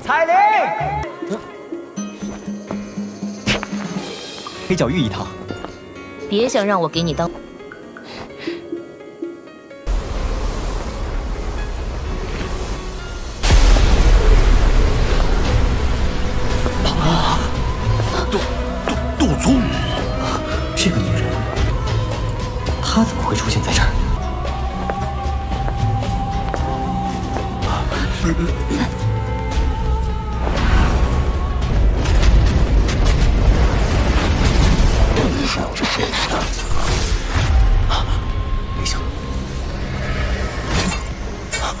彩铃，黑角玉一套。别想让我给你当。杜宗，这个女人，她怎么会出现在这儿？没想到，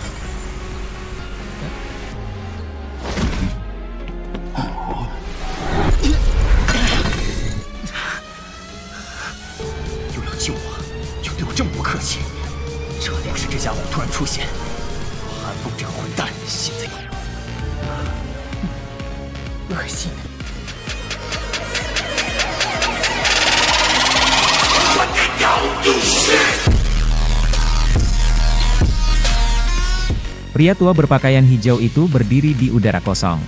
又要救我，又对我这么不客气，这要是这家伙突然出现，韩风这个混蛋现在恶心的。 Pria tua berpakaian hijau itu berdiri di udara kosong.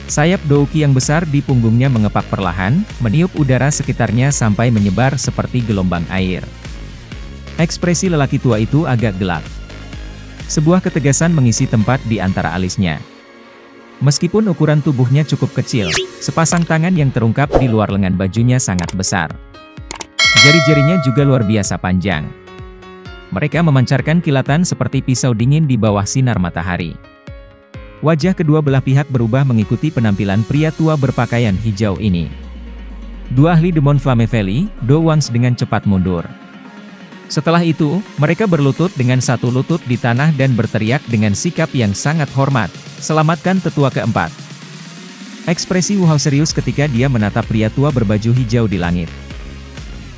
Sayap Douki yang besar di punggungnya mengepak perlahan, meniup udara sekitarnya sampai menyebar seperti gelombang air. Ekspresi lelaki tua itu agak gelap. Sebuah ketegasan mengisi tempat di antara alisnya. Meskipun ukuran tubuhnya cukup kecil, sepasang tangan yang terungkap di luar lengan bajunya sangat besar. Jari-jarinya juga luar biasa panjang. Mereka memancarkan kilatan seperti pisau dingin di bawah sinar matahari. Wajah kedua belah pihak berubah mengikuti penampilan pria tua berpakaian hijau ini. Dua ahli Demon Flame Valley, Do Wangs dengan cepat mundur. Setelah itu, mereka berlutut dengan satu lutut di tanah dan berteriak dengan sikap yang sangat hormat, "Selamatkan tetua keempat." Ekspresi Wu Hao serius ketika dia menatap pria tua berbaju hijau di langit.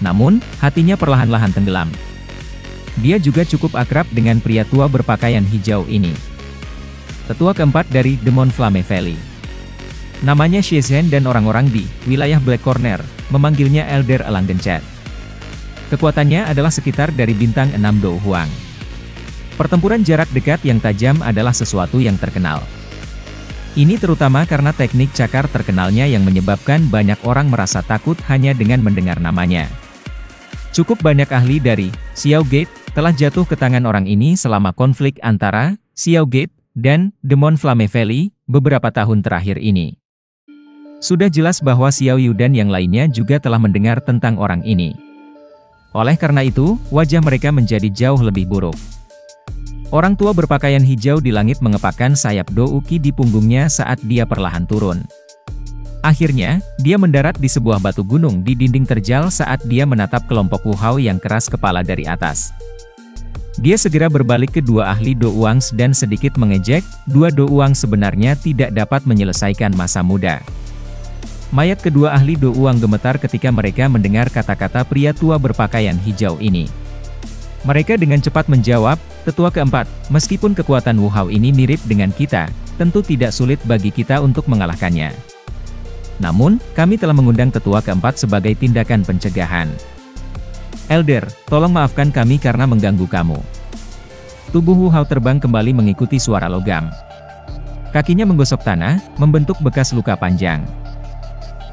Namun, hatinya perlahan-lahan tenggelam. Dia juga cukup akrab dengan pria tua berpakaian hijau ini. Tetua keempat dari Demon Flame Valley. Namanya Xie Zhen dan orang-orang di wilayah Black Corner memanggilnya Elder Elang Gencet. Kekuatannya adalah sekitar dari bintang 6 Do Huang. Pertempuran jarak dekat yang tajam adalah sesuatu yang terkenal. Ini terutama karena teknik cakar terkenalnya yang menyebabkan banyak orang merasa takut hanya dengan mendengar namanya. Cukup banyak ahli dari Xiao Gate telah jatuh ke tangan orang ini selama konflik antara Xiao Gate dan Demon Flame Valley beberapa tahun terakhir ini. Sudah jelas bahwa Xiao Yu dan yang lainnya juga telah mendengar tentang orang ini. Oleh karena itu, wajah mereka menjadi jauh lebih buruk. Orang tua berpakaian hijau di langit mengepakkan sayap Douki di punggungnya saat dia perlahan turun. Akhirnya, dia mendarat di sebuah batu gunung di dinding terjal saat dia menatap kelompok Wu Hao yang keras kepala dari atas. Dia segera berbalik ke dua ahli Do Wangs dan sedikit mengejek, dua Do Wangs sebenarnya tidak dapat menyelesaikan masa muda. Mayat kedua ahli Do Wang gemetar ketika mereka mendengar kata-kata pria tua berpakaian hijau ini. Mereka dengan cepat menjawab, "Tetua keempat, meskipun kekuatan Wu Hao ini mirip dengan kita, tentu tidak sulit bagi kita untuk mengalahkannya. Namun, kami telah mengundang tetua keempat sebagai tindakan pencegahan. Elder, tolong maafkan kami karena mengganggu kamu." Tubuh Wu Hao terbang kembali mengikuti suara logam. Kakinya menggosok tanah, membentuk bekas luka panjang.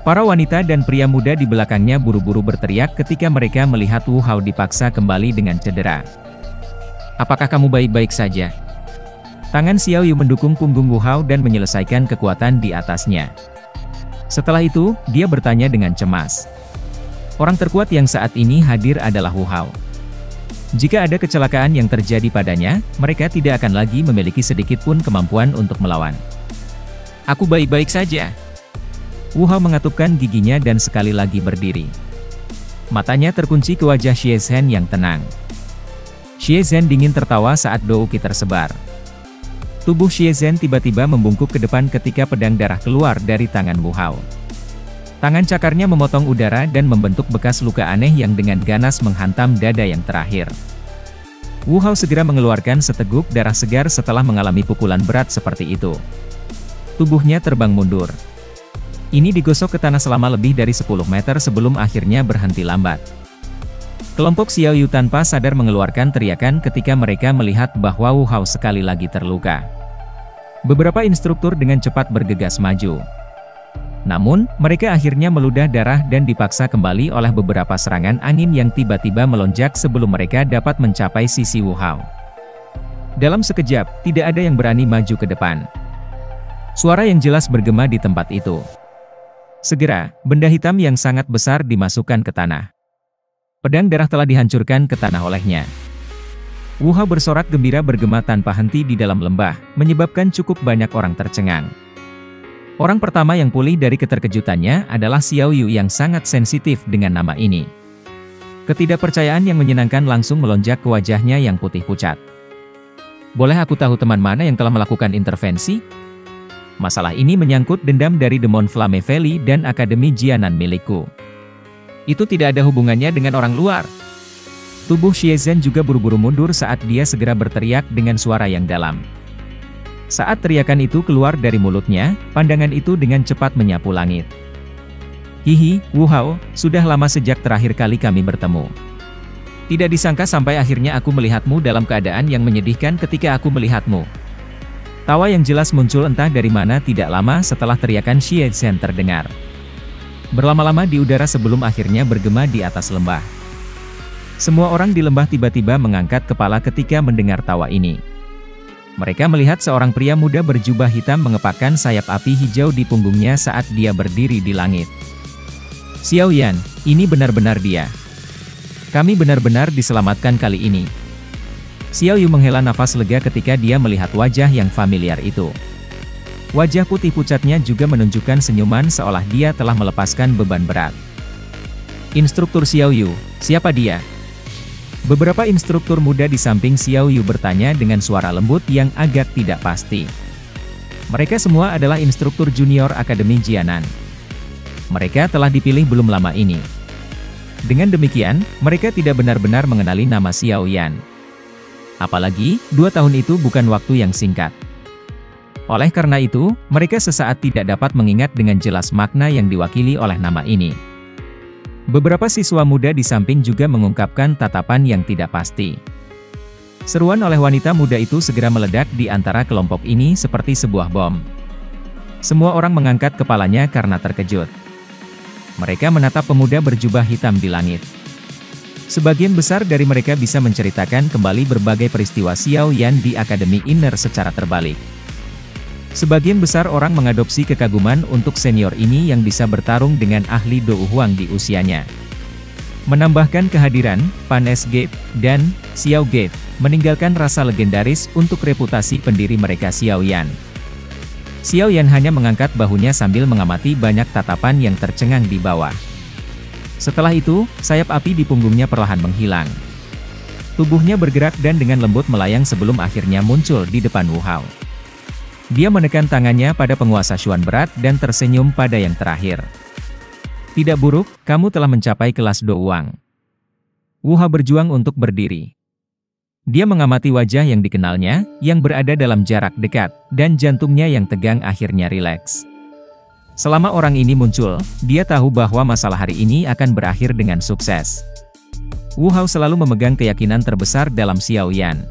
Para wanita dan pria muda di belakangnya buru-buru berteriak ketika mereka melihat Wu Hao dipaksa kembali dengan cedera. "Apakah kamu baik-baik saja?" Tangan Xiao Yu mendukung punggung Wu Hao dan menyelesaikan kekuatan di atasnya. Setelah itu, dia bertanya dengan cemas. Orang terkuat yang saat ini hadir adalah Wu Hao. Jika ada kecelakaan yang terjadi padanya, mereka tidak akan lagi memiliki sedikit pun kemampuan untuk melawan. "Aku baik-baik saja." Wu Hao mengatupkan giginya dan sekali lagi berdiri. Matanya terkunci ke wajah Xie Zhen yang tenang. Xie Zhen dingin tertawa saat Douki tersebar. Tubuh Xie Zhen tiba-tiba membungkuk ke depan ketika pedang darah keluar dari tangan Wu Hao. Tangan cakarnya memotong udara dan membentuk bekas luka aneh yang dengan ganas menghantam dada yang terakhir. Wu Hao segera mengeluarkan seteguk darah segar setelah mengalami pukulan berat seperti itu. Tubuhnya terbang mundur. Ini digosok ke tanah selama lebih dari 10 meter sebelum akhirnya berhenti lambat. Kelompok Xiao Yu tanpa sadar mengeluarkan teriakan ketika mereka melihat bahwa Wu Hao sekali lagi terluka. Beberapa instruktur dengan cepat bergegas maju. Namun, mereka akhirnya meludah darah dan dipaksa kembali oleh beberapa serangan angin yang tiba-tiba melonjak sebelum mereka dapat mencapai sisi Wu Hao. Dalam sekejap, tidak ada yang berani maju ke depan. Suara yang jelas bergema di tempat itu. Segera, benda hitam yang sangat besar dimasukkan ke tanah. Pedang darah telah dihancurkan ke tanah olehnya. Wu Hao bersorak gembira bergema tanpa henti di dalam lembah, menyebabkan cukup banyak orang tercengang. Orang pertama yang pulih dari keterkejutannya adalah Xiao Yu yang sangat sensitif dengan nama ini. Ketidakpercayaan yang menyenangkan langsung melonjak ke wajahnya yang putih pucat. Boleh aku tahu teman mana yang telah melakukan intervensi? Masalah ini menyangkut dendam dari Demon Flame Valley dan Akademi Jianan milikku. Itu tidak ada hubungannya dengan orang luar. Tubuh Xie Zhen juga buru-buru mundur saat dia segera berteriak dengan suara yang dalam. Saat teriakan itu keluar dari mulutnya, pandangan itu dengan cepat menyapu langit. Hihi, Wu Hao, sudah lama sejak terakhir kali kami bertemu. Tidak disangka sampai akhirnya aku melihatmu dalam keadaan yang menyedihkan ketika aku melihatmu. Tawa yang jelas muncul entah dari mana tidak lama setelah teriakan Xie Zhen terdengar. Berlama-lama di udara sebelum akhirnya bergema di atas lembah. Semua orang di lembah tiba-tiba mengangkat kepala ketika mendengar tawa ini. Mereka melihat seorang pria muda berjubah hitam mengepakkan sayap api hijau di punggungnya saat dia berdiri di langit. Xiao Yan, ini benar-benar dia. Kami benar-benar diselamatkan kali ini. Xiao Yu menghela nafas lega ketika dia melihat wajah yang familiar itu. Wajah putih pucatnya juga menunjukkan senyuman seolah dia telah melepaskan beban berat. Instruktur Xiao Yu, siapa dia? Beberapa instruktur muda di samping Xiao Yu bertanya dengan suara lembut yang agak tidak pasti. Mereka semua adalah instruktur junior Akademi Jianan. Mereka telah dipilih belum lama ini. Dengan demikian, mereka tidak benar-benar mengenali nama Xiao Yan. Apalagi, 2 tahun itu bukan waktu yang singkat. Oleh karena itu, mereka sesaat tidak dapat mengingat dengan jelas makna yang diwakili oleh nama ini. Beberapa siswa muda di samping juga mengungkapkan tatapan yang tidak pasti. Seruan oleh wanita muda itu segera meledak di antara kelompok ini seperti sebuah bom. Semua orang mengangkat kepalanya karena terkejut. Mereka menatap pemuda berjubah hitam di langit. Sebagian besar dari mereka bisa menceritakan kembali berbagai peristiwa Xiao Yan di Akademi Inner secara terbalik. Sebagian besar orang mengadopsi kekaguman untuk senior ini yang bisa bertarung dengan ahli Dou Huang di usianya. Menambahkan kehadiran Pan S Gate dan Xiao Gate, meninggalkan rasa legendaris untuk reputasi pendiri mereka Xiao Yan. Xiao Yan hanya mengangkat bahunya sambil mengamati banyak tatapan yang tercengang di bawah. Setelah itu, sayap api di punggungnya perlahan menghilang. Tubuhnya bergerak dan dengan lembut melayang sebelum akhirnya muncul di depan Wu Hao. Dia menekan tangannya pada penguasa Xuan berat dan tersenyum pada yang terakhir. Tidak buruk, kamu telah mencapai kelas Dou Wang. Wu Hao berjuang untuk berdiri. Dia mengamati wajah yang dikenalnya, yang berada dalam jarak dekat, dan jantungnya yang tegang akhirnya rileks. Selama orang ini muncul, dia tahu bahwa masalah hari ini akan berakhir dengan sukses. Wu Hao selalu memegang keyakinan terbesar dalam Xiao Yan.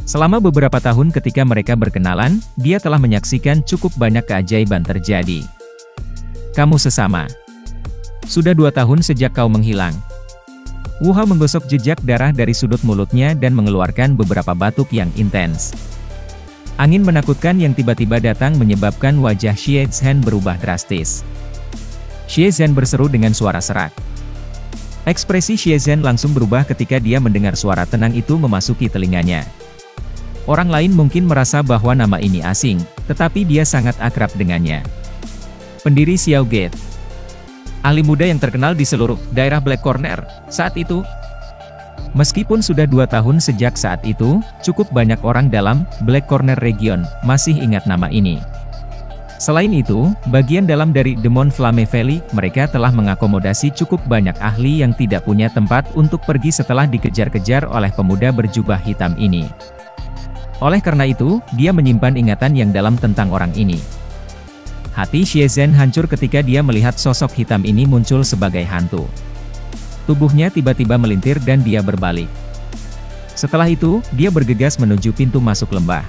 Selama beberapa tahun ketika mereka berkenalan, dia telah menyaksikan cukup banyak keajaiban terjadi. Kamu sesama. Sudah 2 tahun sejak kau menghilang. Wu Hao menggosok jejak darah dari sudut mulutnya dan mengeluarkan beberapa batuk yang intens. Angin menakutkan yang tiba-tiba datang menyebabkan wajah Xie Zhen berubah drastis. Xie Zhen berseru dengan suara serak. Ekspresi Xie Zhen langsung berubah ketika dia mendengar suara tenang itu memasuki telinganya. Orang lain mungkin merasa bahwa nama ini asing, tetapi dia sangat akrab dengannya. Pendiri Xiao Gate. Ahli muda yang terkenal di seluruh daerah Black Corner, saat itu. Meskipun sudah 2 tahun sejak saat itu, cukup banyak orang dalam Black Corner Region masih ingat nama ini. Selain itu, bagian dalam dari Demon Flame Valley, mereka telah mengakomodasi cukup banyak ahli yang tidak punya tempat untuk pergi setelah dikejar-kejar oleh pemuda berjubah hitam ini. Oleh karena itu, dia menyimpan ingatan yang dalam tentang orang ini. Hati Xie Zhen hancur ketika dia melihat sosok hitam ini muncul sebagai hantu. Tubuhnya tiba-tiba melintir dan dia berbalik. Setelah itu, dia bergegas menuju pintu masuk lembah.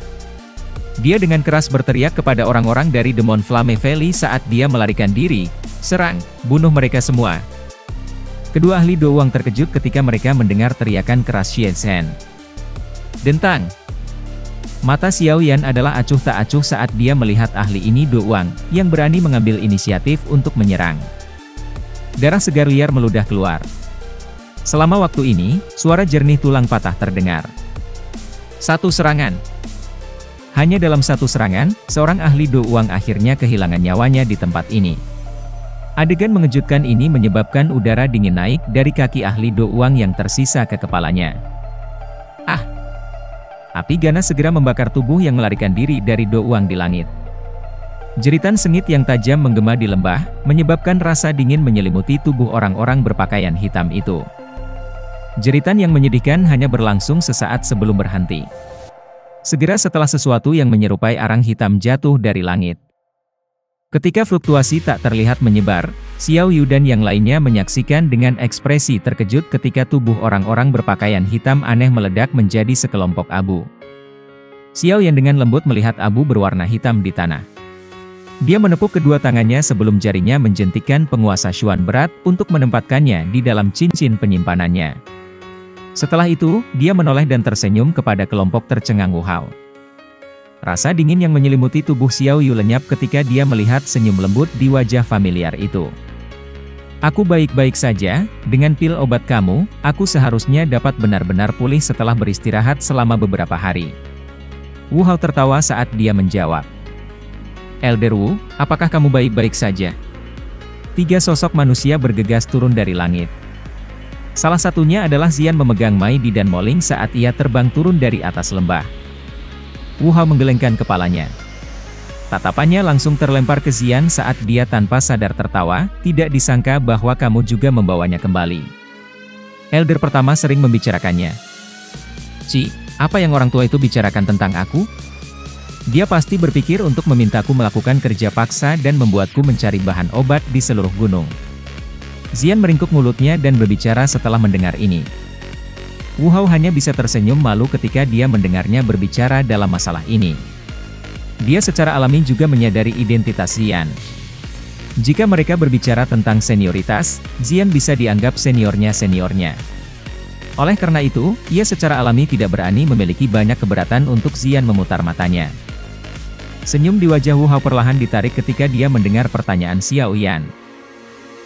Dia dengan keras berteriak kepada orang-orang dari Demon Flame Valley saat dia melarikan diri, "Serang, bunuh mereka semua." Kedua ahli Douwang terkejut ketika mereka mendengar teriakan keras Xie Zhen. Dentang! Mata Xiao Yan adalah acuh tak acuh saat dia melihat ahli ini Douwang, yang berani mengambil inisiatif untuk menyerang. Darah segar liar meludah keluar. Selama waktu ini, suara jernih tulang patah terdengar. Satu serangan. Hanya dalam satu serangan, seorang ahli Douwang akhirnya kehilangan nyawanya di tempat ini. Adegan mengejutkan ini menyebabkan udara dingin naik dari kaki ahli Douwang yang tersisa ke kepalanya. Ah! Api ganas segera membakar tubuh yang melarikan diri dari Douwang di langit. Jeritan sengit yang tajam menggema di lembah, menyebabkan rasa dingin menyelimuti tubuh orang-orang berpakaian hitam itu. Jeritan yang menyedihkan hanya berlangsung sesaat sebelum berhenti. Segera setelah sesuatu yang menyerupai arang hitam jatuh dari langit. Ketika fluktuasi tak terlihat menyebar, Xiao Yu dan yang lainnya menyaksikan dengan ekspresi terkejut ketika tubuh orang-orang berpakaian hitam aneh meledak menjadi sekelompok abu. Xiao Yan dengan lembut melihat abu berwarna hitam di tanah. Dia menepuk kedua tangannya sebelum jarinya menjentikkan penguasa Xuan berat untuk menempatkannya di dalam cincin penyimpanannya. Setelah itu, dia menoleh dan tersenyum kepada kelompok tercengang Wu Hao. Rasa dingin yang menyelimuti tubuh Xiao Yu lenyap ketika dia melihat senyum lembut di wajah familiar itu. Aku baik-baik saja, dengan pil obat kamu, aku seharusnya dapat benar-benar pulih setelah beristirahat selama beberapa hari. Wu Hao tertawa saat dia menjawab. Elder Wu, apakah kamu baik-baik saja? Tiga sosok manusia bergegas turun dari langit. Salah satunya adalah Xian memegang Mai Di dan Moling saat ia terbang turun dari atas lembah. Wu Hao menggelengkan kepalanya. Tatapannya langsung terlempar ke Xian saat dia tanpa sadar tertawa, tidak disangka bahwa kamu juga membawanya kembali. Elder pertama sering membicarakannya. Ci, apa yang orang tua itu bicarakan tentang aku? Dia pasti berpikir untuk memintaku melakukan kerja paksa dan membuatku mencari bahan obat di seluruh gunung. Xian meringkuk mulutnya dan berbicara setelah mendengar ini. Wu Hao hanya bisa tersenyum malu ketika dia mendengarnya berbicara dalam masalah ini. Dia secara alami juga menyadari identitas Xian. Jika mereka berbicara tentang senioritas, Xian bisa dianggap seniornya. Oleh karena itu, ia secara alami tidak berani memiliki banyak keberatan untuk Xian memutar matanya. Senyum di wajah Wu Hao perlahan ditarik ketika dia mendengar pertanyaan Xiao Yan.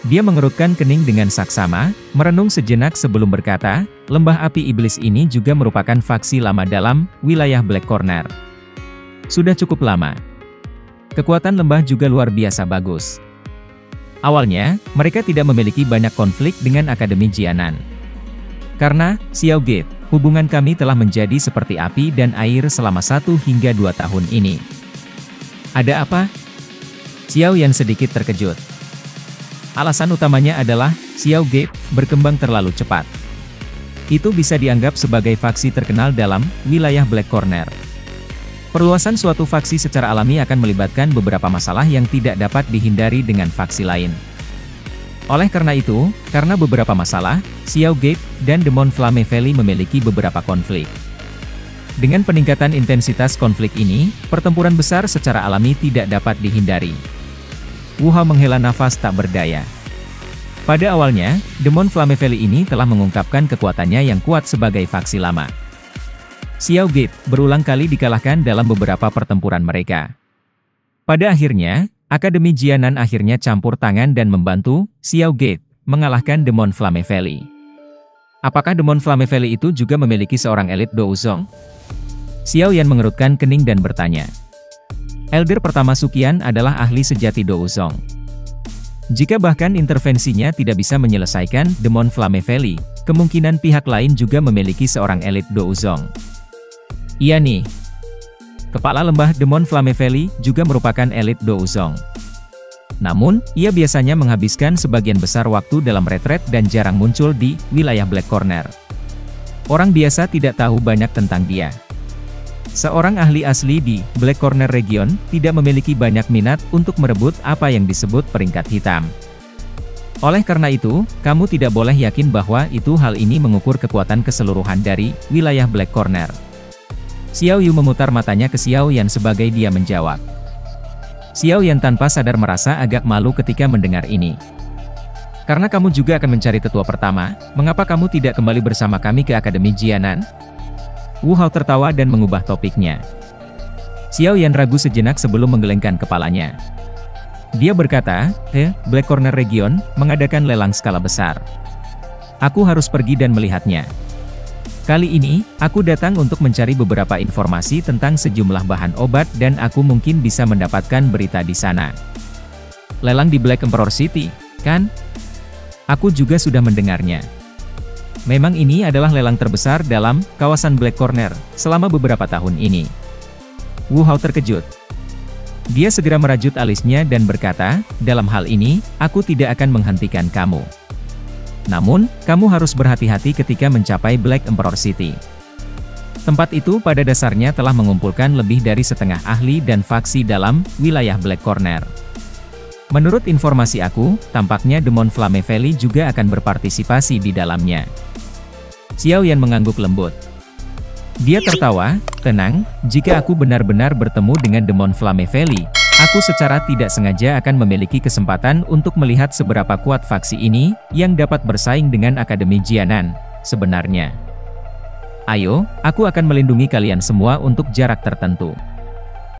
Dia mengerutkan kening dengan saksama, merenung sejenak sebelum berkata, lembah api iblis ini juga merupakan faksi lama dalam wilayah Black Corner. Sudah cukup lama. Kekuatan lembah juga luar biasa bagus. Awalnya, mereka tidak memiliki banyak konflik dengan Akademi Jianan. Karena, Xiao Gate, hubungan kami telah menjadi seperti api dan air selama 1 hingga 2 tahun ini. Ada apa? Xiao Yan sedikit terkejut. Alasan utamanya adalah, Xiao Gate berkembang terlalu cepat. Itu bisa dianggap sebagai faksi terkenal dalam wilayah Black Corner. Perluasan suatu faksi secara alami akan melibatkan beberapa masalah yang tidak dapat dihindari dengan faksi lain. Oleh karena itu, karena beberapa masalah, Xiao Gate dan Demon Flame Valley memiliki beberapa konflik. Dengan peningkatan intensitas konflik ini, pertempuran besar secara alami tidak dapat dihindari. Wu Hao menghela nafas tak berdaya. Pada awalnya, Demon Flame Valley ini telah mengungkapkan kekuatannya yang kuat sebagai faksi lama. Xiao Gate berulang kali dikalahkan dalam beberapa pertempuran mereka. Pada akhirnya, Akademi Jianan akhirnya campur tangan dan membantu Xiao Gate mengalahkan Demon Flame Valley. Apakah Demon Flame Valley itu juga memiliki seorang elit Douzong? Xiao Yan mengerutkan kening dan bertanya. Elder pertama Suqian adalah ahli sejati Douzong. Jika bahkan intervensinya tidak bisa menyelesaikan Demon Flame Valley, kemungkinan pihak lain juga memiliki seorang elit Douzong. Iya nih. Kepala lembah Demon Flame Valley juga merupakan elit Douzong. Namun, ia biasanya menghabiskan sebagian besar waktu dalam retret dan jarang muncul di wilayah Black Corner. Orang biasa tidak tahu banyak tentang dia. Seorang ahli asli di Black Corner Region tidak memiliki banyak minat untuk merebut apa yang disebut peringkat hitam. Oleh karena itu, kamu tidak boleh yakin bahwa hal ini mengukur kekuatan keseluruhan dari wilayah Black Corner. Xiao Yu memutar matanya ke Xiao Yan sebagai dia menjawab. Xiao Yan tanpa sadar merasa agak malu ketika mendengar ini. Karena kamu juga akan mencari tetua pertama, mengapa kamu tidak kembali bersama kami ke Akademi Jianan? Wu Hao tertawa dan mengubah topiknya. Xiao Yan ragu sejenak sebelum menggelengkan kepalanya. Dia berkata, Black Corner Region mengadakan lelang skala besar. Aku harus pergi dan melihatnya. Kali ini, aku datang untuk mencari beberapa informasi tentang sejumlah bahan obat dan aku mungkin bisa mendapatkan berita di sana. Lelang di Black Emperor City, kan? Aku juga sudah mendengarnya. Memang ini adalah lelang terbesar dalam kawasan Black Corner selama beberapa tahun ini. Wu Hao terkejut. Dia segera merajut alisnya dan berkata, dalam hal ini, aku tidak akan menghentikan kamu. Namun, kamu harus berhati-hati ketika mencapai Black Emperor City. Tempat itu pada dasarnya telah mengumpulkan lebih dari setengah ahli dan faksi dalam wilayah Black Corner. Menurut informasi aku, tampaknya Demon Flame Valley juga akan berpartisipasi di dalamnya. Xiao Yan mengangguk lembut. Dia tertawa, tenang, jika aku benar-benar bertemu dengan Demon Flame Valley, aku secara tidak sengaja akan memiliki kesempatan untuk melihat seberapa kuat faksi ini, yang dapat bersaing dengan Akademi Jianan, sebenarnya. Ayo, aku akan melindungi kalian semua untuk jarak tertentu.